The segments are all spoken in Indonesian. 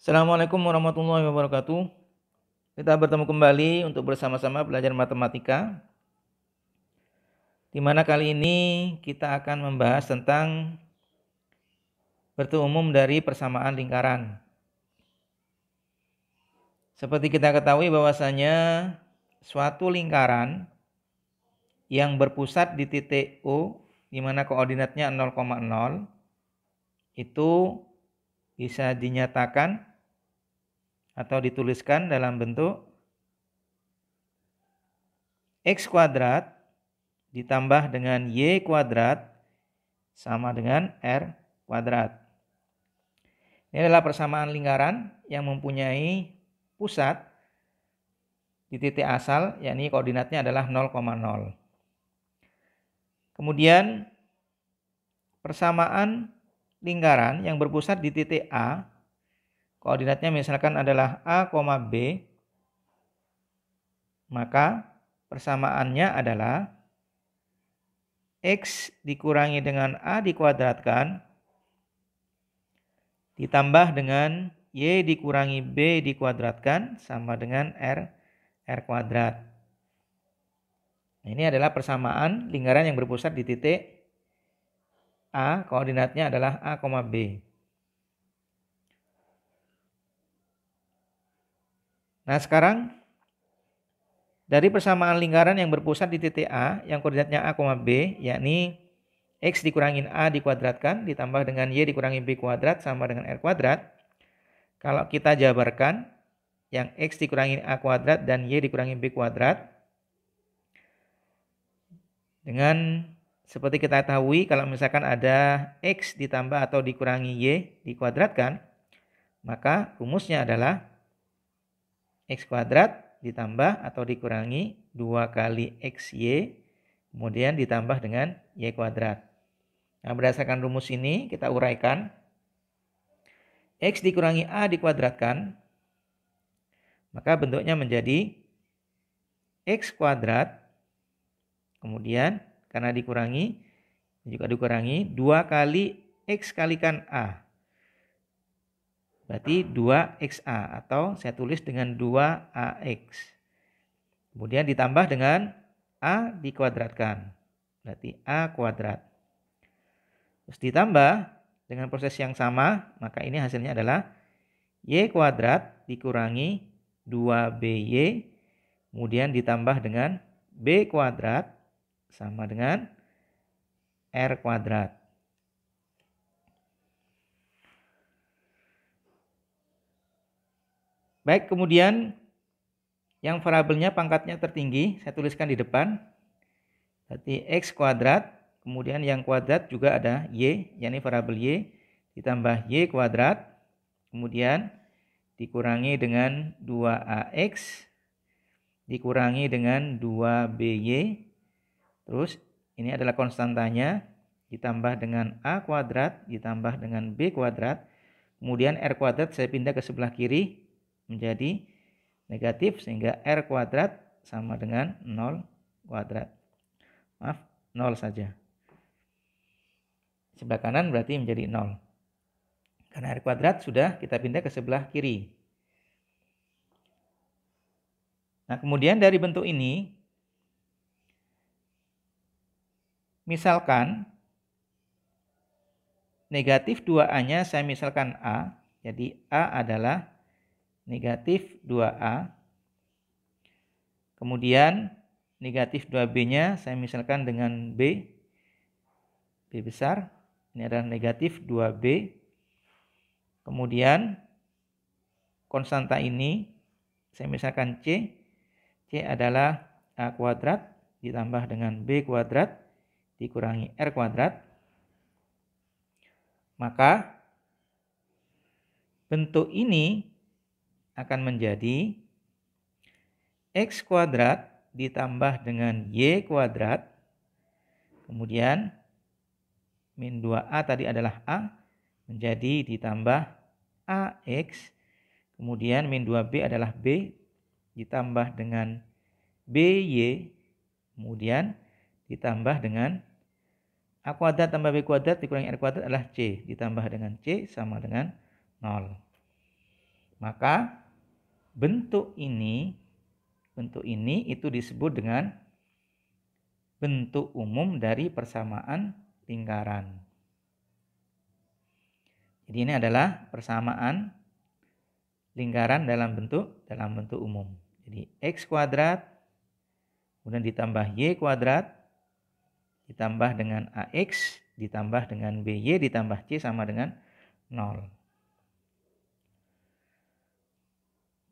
Assalamualaikum warahmatullahi wabarakatuh. Kita bertemu kembali untuk bersama-sama belajar matematika, di mana kali ini kita akan membahas tentang bentuk umum dari persamaan lingkaran. Seperti kita ketahui bahwasanya suatu lingkaran yang berpusat di titik O, di mana koordinatnya 0,0, itu bisa dinyatakan atau dituliskan dalam bentuk X kuadrat ditambah dengan Y kuadrat sama dengan R kuadrat. Ini adalah persamaan lingkaran yang mempunyai pusat di titik asal, yakni koordinatnya adalah 0,0. Kemudian persamaan lingkaran yang berpusat di titik A, koordinatnya misalkan adalah A, B, maka persamaannya adalah X dikurangi dengan A dikuadratkan ditambah dengan Y dikurangi B dikuadratkan sama dengan R kuadrat. Ini adalah persamaan lingkaran yang berpusat di titik A, koordinatnya adalah A, B. Nah, sekarang dari persamaan lingkaran yang berpusat di titik A yang koordinatnya A, B, yakni X dikurangi A dikuadratkan ditambah dengan Y dikurangi B kuadrat sama dengan R kuadrat. Kalau kita jabarkan yang X dikurangi A kuadrat dan Y dikurangi B kuadrat, dengan seperti kita ketahui kalau misalkan ada X ditambah atau dikurangi Y dikuadratkan, maka rumusnya adalah X kuadrat ditambah atau dikurangi 2 kali XY kemudian ditambah dengan Y kuadrat. Nah, berdasarkan rumus ini kita uraikan. X dikurangi A dikuadratkan, maka bentuknya menjadi X kuadrat, kemudian karena dikurangi, juga dikurangi 2 kali X kalikan A. Berarti 2XA atau saya tulis dengan 2AX. Kemudian ditambah dengan A dikuadratkan. Berarti A kuadrat. Terus ditambah dengan proses yang sama, maka ini hasilnya adalah Y kuadrat dikurangi 2BY, kemudian ditambah dengan B kuadrat sama dengan R kuadrat. Baik, kemudian yang variabelnya pangkatnya tertinggi, saya tuliskan di depan. Berarti X kuadrat. Kemudian yang kuadrat juga ada Y, yakni variabel Y, ditambah Y kuadrat, kemudian dikurangi dengan 2AX, dikurangi dengan 2BY, terus ini adalah konstantanya, ditambah dengan A kuadrat, ditambah dengan B kuadrat, kemudian R kuadrat saya pindah ke sebelah kiri menjadi negatif, sehingga R kuadrat sama dengan 0 kuadrat. Maaf, 0 saja. Sebelah kanan berarti menjadi 0. Karena R kuadrat sudah kita pindah ke sebelah kiri. Nah, kemudian dari bentuk ini, misalkan negatif 2A-nya saya misalkan A. Jadi A adalah negatif 2A. Kemudian negatif 2B-nya saya misalkan dengan B. B besar. Ini adalah negatif 2B. Kemudian konstanta ini saya misalkan C. C adalah A kuadrat ditambah dengan B kuadrat dikurangi R kuadrat. Maka bentuk ini akan menjadi X kuadrat ditambah dengan Y kuadrat. Kemudian min 2A tadi adalah A, menjadi ditambah AX. Kemudian min 2B adalah B, ditambah dengan BY. Kemudian ditambah dengan A kuadrat tambah B kuadrat dikurangi R kuadrat adalah C. Ditambah dengan C sama dengan 0. maka bentuk ini itu disebut dengan bentuk umum dari persamaan lingkaran. Jadi ini adalah persamaan lingkaran dalam bentuk umum. Jadi X kuadrat kemudian ditambah Y kuadrat ditambah dengan AX ditambah dengan BY ditambah C sama dengan 0.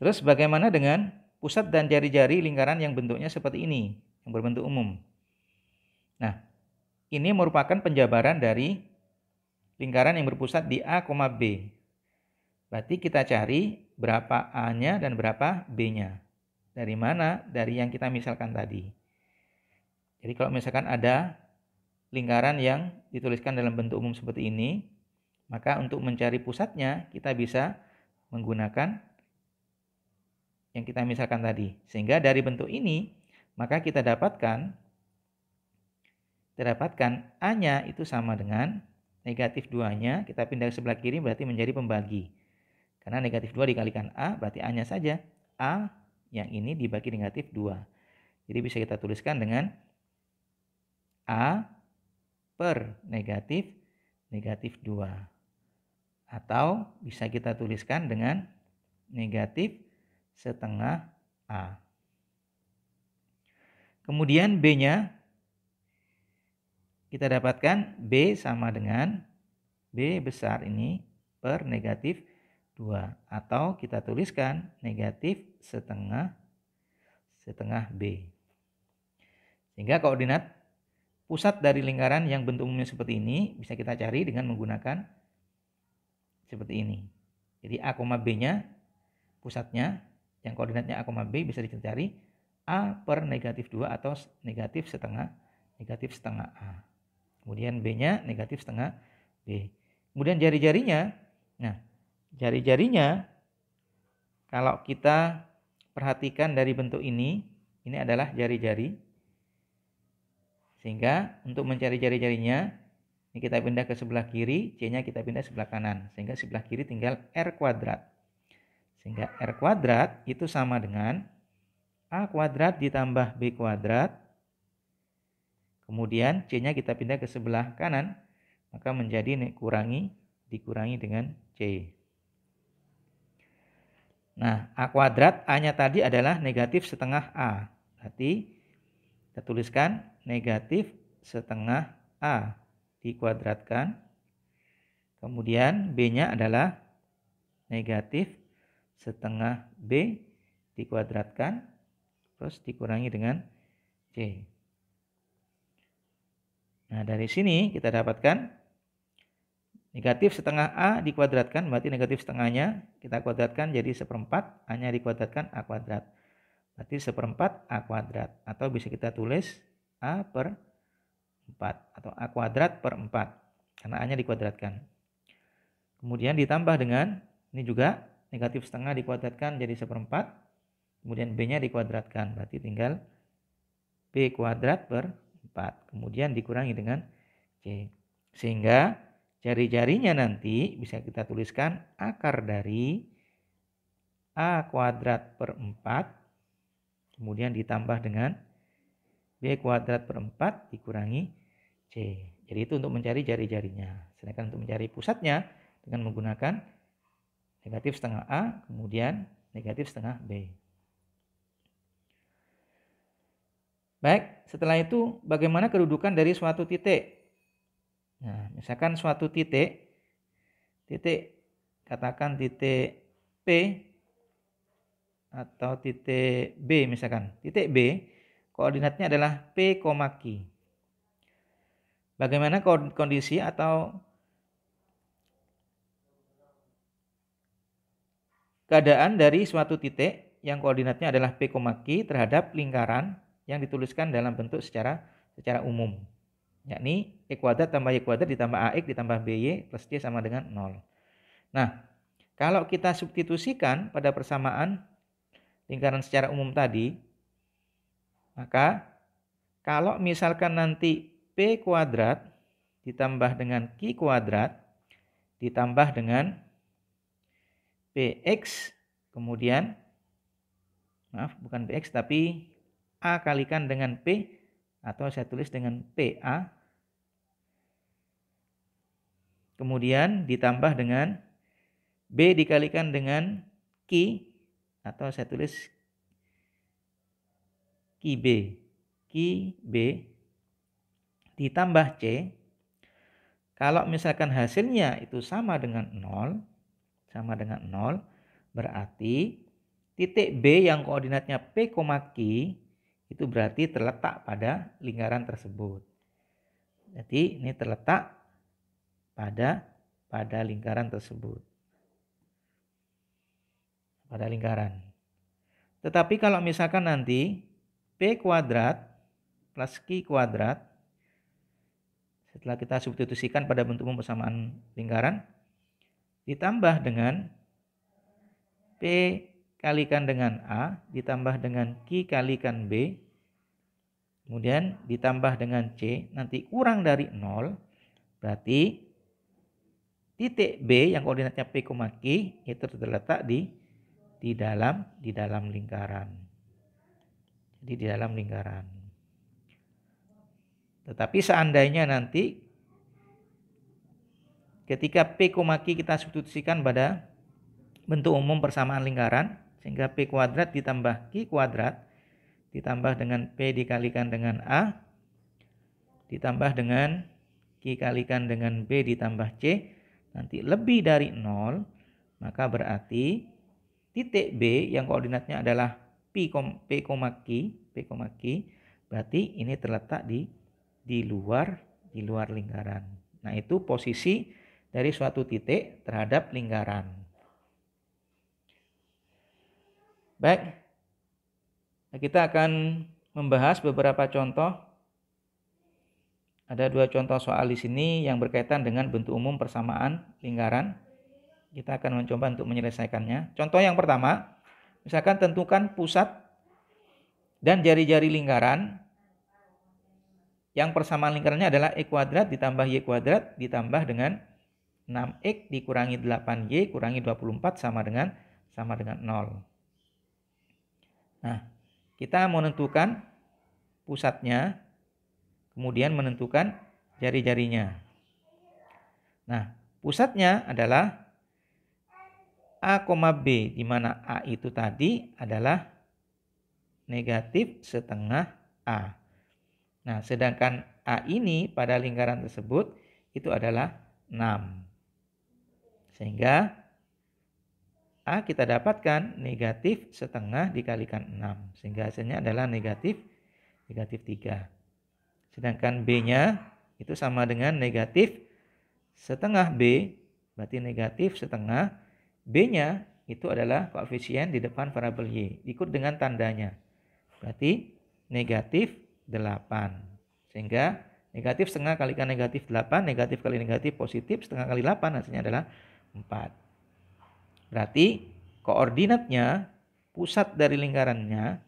Terus bagaimana dengan pusat dan jari-jari lingkaran yang bentuknya seperti ini, yang berbentuk umum? Nah, ini merupakan penjabaran dari lingkaran yang berpusat di A, B. Berarti kita cari berapa A-nya dan berapa B-nya. Dari mana? Dari yang kita misalkan tadi. Jadi kalau misalkan ada lingkaran yang dituliskan dalam bentuk umum seperti ini, maka untuk mencari pusatnya kita bisa menggunakan yang kita misalkan tadi. Sehingga dari bentuk ini, maka kita dapatkan A-nya itu sama dengan negatif 2-nya, kita pindah ke sebelah kiri berarti menjadi pembagi. Karena negatif 2 dikalikan A, berarti A-nya saja. A yang ini dibagi negatif 2. Jadi bisa kita tuliskan dengan A per negatif 2. Atau bisa kita tuliskan dengan negatif setengah A. Kemudian B-nya kita dapatkan B sama dengan B besar ini per negatif 2. Atau kita tuliskan negatif setengah B. Sehingga koordinat pusat dari lingkaran yang bentuk umumnya seperti ini bisa kita cari dengan menggunakan seperti ini. Jadi A, B-nya pusatnya yang koordinatnya A, B bisa dicari A per negatif 2 atau negatif setengah A. Kemudian B-nya negatif setengah B. Kemudian jari-jarinya, nah jari-jarinya kalau kita perhatikan dari bentuk ini adalah jari-jari. Sehingga untuk mencari jari-jarinya, ini kita pindah ke sebelah kiri, C-nya kita pindah sebelah kanan. Sehingga sebelah kiri tinggal R kuadrat. Sehingga R kuadrat itu sama dengan A kuadrat ditambah B kuadrat. Kemudian C-nya kita pindah ke sebelah kanan, maka menjadi dikurangi dengan C. Nah, A kuadrat, A-nya tadi adalah negatif setengah A. Berarti kita tuliskan negatif setengah A dikuadratkan. Kemudian B-nya adalah negatif setengah B dikuadratkan. Terus dikurangi dengan C. Nah, dari sini kita dapatkan negatif setengah A dikuadratkan, berarti negatif setengahnya kita kuadratkan jadi seperempat, A-nya dikuadratkan A kuadrat. Berarti seperempat A kuadrat. Atau bisa kita tulis A per 4 atau A kuadrat per 4. Karena A-nya dikuadratkan. Kemudian ditambah dengan, ini juga negatif setengah dikuadratkan jadi seperempat. Kemudian B-nya dikuadratkan. Berarti tinggal B kuadrat per 4. Kemudian dikurangi dengan C. Sehingga jari-jarinya nanti bisa kita tuliskan akar dari A kuadrat per 4. Kemudian ditambah dengan B kuadrat per 4 dikurangi C. Jadi itu untuk mencari jari-jarinya. Sedangkan untuk mencari pusatnya dengan menggunakan negatif setengah A, kemudian negatif setengah B. Baik, setelah itu bagaimana kedudukan dari suatu titik? Nah, misalkan suatu titik katakan titik P atau titik B misalkan. Titik B koordinatnya adalah P, Q. Bagaimana kondisi atau keadaan dari suatu titik yang koordinatnya adalah P, Q terhadap lingkaran yang dituliskan dalam bentuk secara umum, yakni E kuadrat tambah Y kuadrat ditambah AX ditambah BY plus C sama dengan 0. Nah, kalau kita substitusikan pada persamaan lingkaran secara umum tadi, maka kalau misalkan nanti P kuadrat ditambah dengan Q kuadrat ditambah dengan PX kemudian, maaf bukan Px tapi A kalikan dengan P, atau saya tulis dengan PA, kemudian ditambah dengan B dikalikan dengan Q, atau saya tulis QB, QB ditambah C. Kalau misalkan hasilnya itu sama dengan 0, berarti titik B yang koordinatnya P, Q itu berarti terletak pada lingkaran tersebut. Jadi ini terletak pada lingkaran tersebut. Pada lingkaran. Tetapi kalau misalkan nanti P kuadrat plus Q kuadrat, setelah kita substitusikan pada bentuk umum persamaan lingkaran, ditambah dengan P kalikan dengan A, ditambah dengan Q kalikan B, kemudian ditambah dengan C, nanti kurang dari 0, berarti titik B yang koordinatnya P, Q itu terletak di dalam lingkaran. Jadi di dalam lingkaran. Tetapi seandainya nanti ketika P, Q kita substitusikan pada bentuk umum persamaan lingkaran, sehingga P kuadrat ditambah Q kuadrat ditambah dengan P dikalikan dengan A ditambah dengan Q kalikan dengan B ditambah C nanti lebih dari 0, maka berarti titik B yang koordinatnya adalah P, Q, berarti ini terletak di luar lingkaran. Nah, itu posisi dari suatu titik terhadap lingkaran. Baik, kita akan membahas beberapa contoh. Ada 2 contoh soal di sini yang berkaitan dengan bentuk umum persamaan lingkaran. Kita akan mencoba untuk menyelesaikannya. Contoh yang pertama, misalkan tentukan pusat dan jari-jari lingkaran yang persamaan lingkarannya adalah E kuadrat ditambah Y kuadrat ditambah dengan 6X dikurangi 8Y kurangi 24 sama dengan 0. Nah, kita menentukan pusatnya, kemudian menentukan jari-jarinya. Nah, pusatnya adalah A, B, di mana A itu tadi adalah negatif setengah A. Nah, sedangkan A ini pada lingkaran tersebut itu adalah 6. Sehingga A kita dapatkan negatif setengah dikalikan 6. Sehingga hasilnya adalah negatif 3. Sedangkan B-nya itu sama dengan negatif setengah B, berarti negatif setengah. B-nya itu adalah koefisien di depan variabel Y, ikut dengan tandanya. Berarti negatif 8. Sehingga negatif setengah kalikan negatif 8, negatif kali negatif positif, setengah kali 8 hasilnya adalah 4. Berarti koordinatnya, pusat dari lingkarannya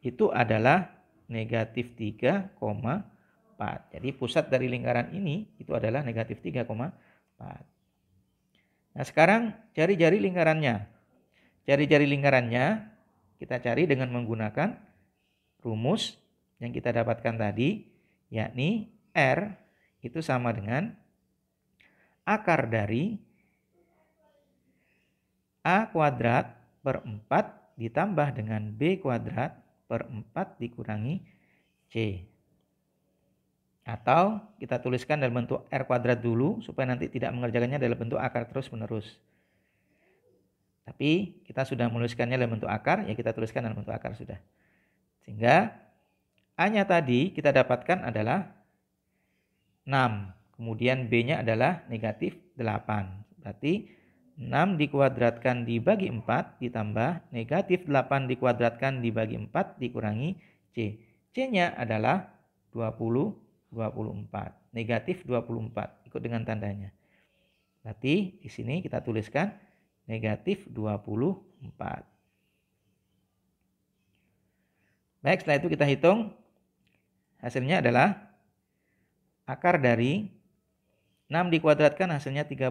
itu adalah negatif 3,4. Jadi pusat dari lingkaran ini itu adalah negatif 3,4. Nah, sekarang jari-jari lingkarannya. Jari-jari lingkarannya kita cari dengan menggunakan rumus yang kita dapatkan tadi, yakni R itu sama dengan akar dari A kuadrat per 4 ditambah dengan B kuadrat per 4 dikurangi C. Atau kita tuliskan dalam bentuk R kuadrat dulu supaya nanti tidak mengerjakannya dalam bentuk akar terus menerus. Tapi kita sudah menuliskannya dalam bentuk akar, ya kita tuliskan dalam bentuk akar sudah. Sehingga A-nya tadi kita dapatkan adalah 6. Kemudian B-nya adalah negatif 8. Berarti 6 dikuadratkan dibagi 4 ditambah negatif 8 dikuadratkan dibagi 4 dikurangi C. C-nya adalah 24. Negatif 24 ikut dengan tandanya. Berarti di sini kita tuliskan negatif 24. Baik, setelah itu kita hitung. Hasilnya adalah akar dari 6 dikuadratkan hasilnya 36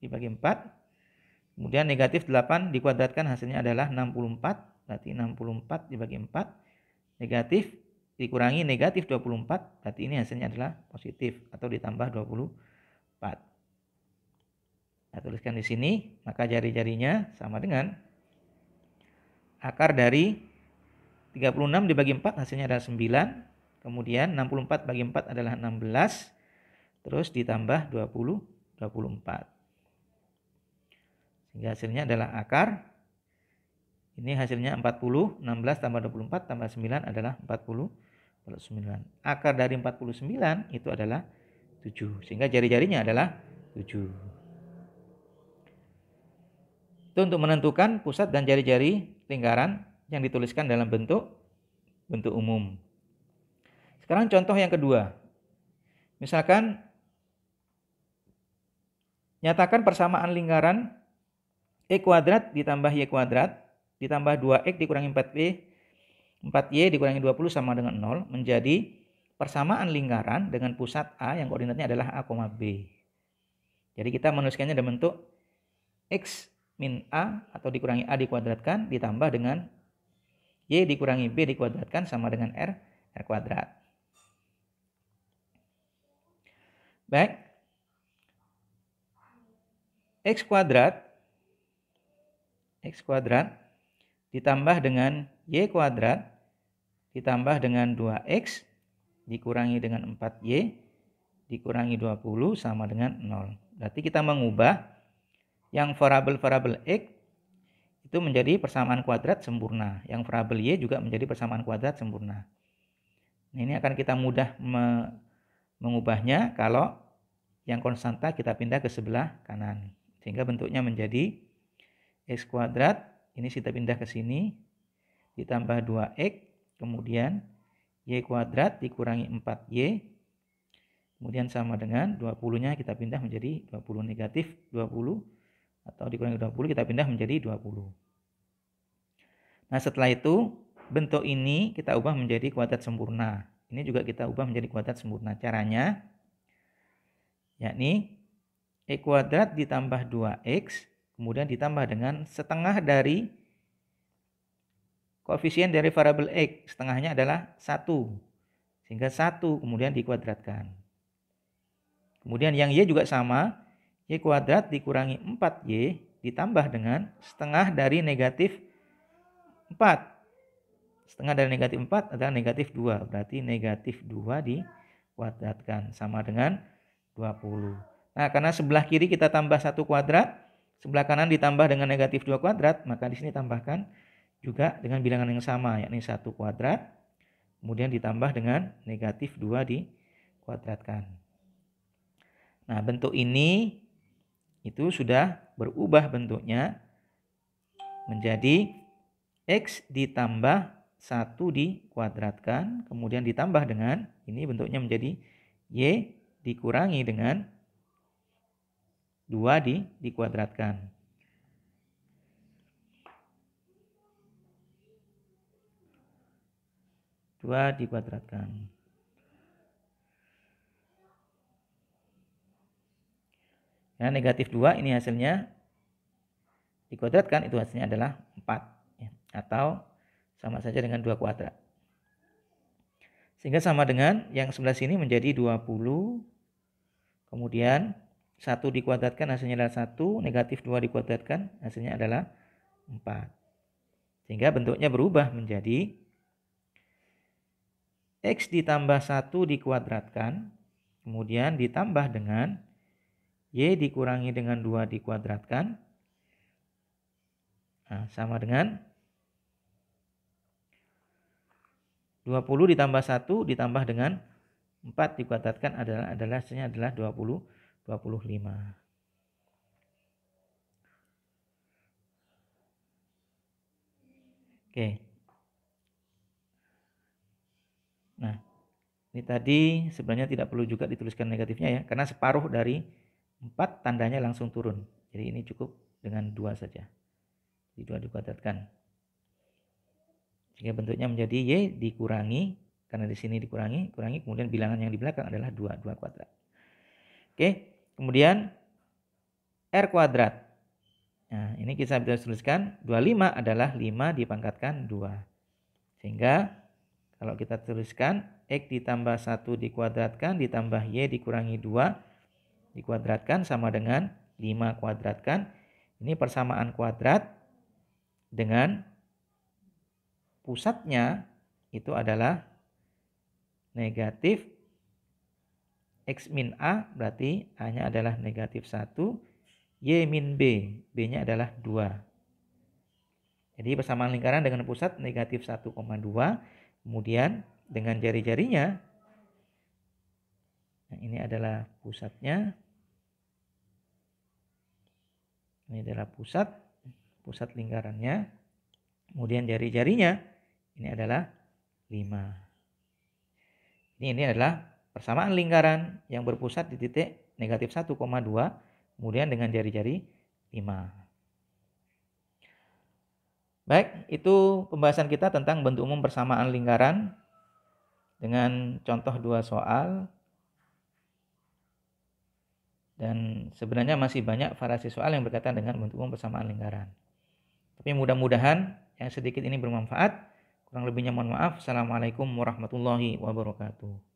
dibagi 4. Kemudian negatif 8 dikuadratkan hasilnya adalah 64. Berarti 64 dibagi 4. Negatif dikurangi negatif 24. Berarti ini hasilnya adalah positif atau ditambah 24. Nah, tuliskan di sini. Maka jari-jarinya sama dengan akar dari 36 dibagi 4 hasilnya adalah 9. Kemudian 64 bagi 4 adalah 16. Terus ditambah 24. Sehingga hasilnya adalah akar. Ini hasilnya 40. 16 tambah 24 tambah 9 adalah 49. Akar dari 49 itu adalah 7. Sehingga jari-jarinya adalah 7. Itu untuk menentukan pusat dan jari-jari lingkaran yang dituliskan dalam bentuk umum. Sekarang contoh yang kedua. Misalkan nyatakan persamaan lingkaran E kuadrat ditambah Y kuadrat ditambah 2X dikurangi 4Y dikurangi 20 sama dengan 0 menjadi persamaan lingkaran dengan pusat A yang koordinatnya adalah A, B. Jadi kita menuliskannya dalam bentuk X min A atau dikurangi A dikuadratkan ditambah dengan Y dikurangi B dikuadratkan sama dengan R kuadrat. Baik. X kuadrat ditambah dengan Y kuadrat ditambah dengan 2X dikurangi dengan 4Y dikurangi 20 sama dengan 0. Berarti kita mengubah yang variabel X itu menjadi persamaan kuadrat sempurna. Yang variabel Y juga menjadi persamaan kuadrat sempurna. Nah, ini akan kita mudah mengubahnya kalau yang konstanta kita pindah ke sebelah kanan. Sehingga bentuknya menjadi X kuadrat. Ini kita pindah ke sini. Ditambah 2X. Kemudian Y kuadrat dikurangi 4Y. Kemudian sama dengan 20-nya kita pindah menjadi 20 negatif 20. Atau dikurangi 20 kita pindah menjadi 20. Nah, setelah itu bentuk ini kita ubah menjadi kuadrat sempurna. Ini juga kita ubah menjadi kuadrat sempurna. Caranya yakni E kuadrat ditambah 2X kemudian ditambah dengan setengah dari koefisien dari variabel X. Setengahnya adalah 1. Sehingga 1 kemudian dikuadratkan. Kemudian yang Y juga sama. Y kuadrat dikurangi 4Y ditambah dengan setengah dari negatif 4. Setengah dari negatif 4 adalah negatif 2. Berarti negatif 2 dikuadratkan sama dengan 20. Nah, karena sebelah kiri kita tambah 1 kuadrat, sebelah kanan ditambah dengan negatif 2 kuadrat, maka di sini tambahkan juga dengan bilangan yang sama, yakni 1 kuadrat, kemudian ditambah dengan negatif 2 dikuadratkan. Nah, bentuk ini itu sudah berubah bentuknya menjadi X ditambah 1 dikuadratkan, kemudian ditambah dengan, ini bentuknya menjadi Y dikurangi dengan 2 dikuadratkan. Ya, negatif 2 ini hasilnya dikuadratkan, itu hasilnya adalah 4. Ya, atau sama saja dengan 2 kuadrat. Sehingga sama dengan yang sebelah sini menjadi 20. Kemudian 1 dikuadratkan hasilnya adalah 1. Negatif 2 dikuadratkan hasilnya adalah 4. Sehingga bentuknya berubah menjadi X ditambah 1 dikuadratkan. Kemudian ditambah dengan Y dikurangi dengan 2 dikuadratkan. Nah, sama dengan 20 ditambah 1 ditambah dengan 4 dikuadratkan adalah hasilnya adalah 25. Oke. Nah, ini tadi sebenarnya tidak perlu juga dituliskan negatifnya ya, karena separuh dari 4 tandanya langsung turun. Jadi ini cukup dengan 2 saja. Jadi 2 dikuadratkan. Sehingga bentuknya menjadi Y dikurangi, karena di sini kurangi, kemudian bilangan yang di belakang adalah 2 kuadrat. Oke, kemudian R kuadrat. Nah, ini kita bisa tuliskan 25 adalah 5 dipangkatkan 2. Sehingga kalau kita tuliskan X ditambah 1 dikuadratkan ditambah Y dikurangi 2 dikuadratkan sama dengan 5 kuadratkan. Ini persamaan kuadrat dengan pusatnya itu adalah negatif X min A, berarti A-nya adalah negatif 1, Y min B, B-nya adalah 2. Jadi persamaan lingkaran dengan pusat negatif 1,2, kemudian dengan jari-jarinya, nah ini adalah pusatnya, ini adalah pusat lingkarannya, kemudian jari-jarinya, ini adalah 5. Ini adalah persamaan lingkaran yang berpusat di titik negatif 1,2, kemudian dengan jari-jari 5. Baik, itu pembahasan kita tentang bentuk umum persamaan lingkaran dengan contoh 2 soal. Dan sebenarnya masih banyak variasi soal yang berkaitan dengan bentuk umum persamaan lingkaran. Tapi mudah-mudahan yang sedikit ini bermanfaat. Kurang lebihnya mohon maaf. Assalamualaikum warahmatullahi wabarakatuh.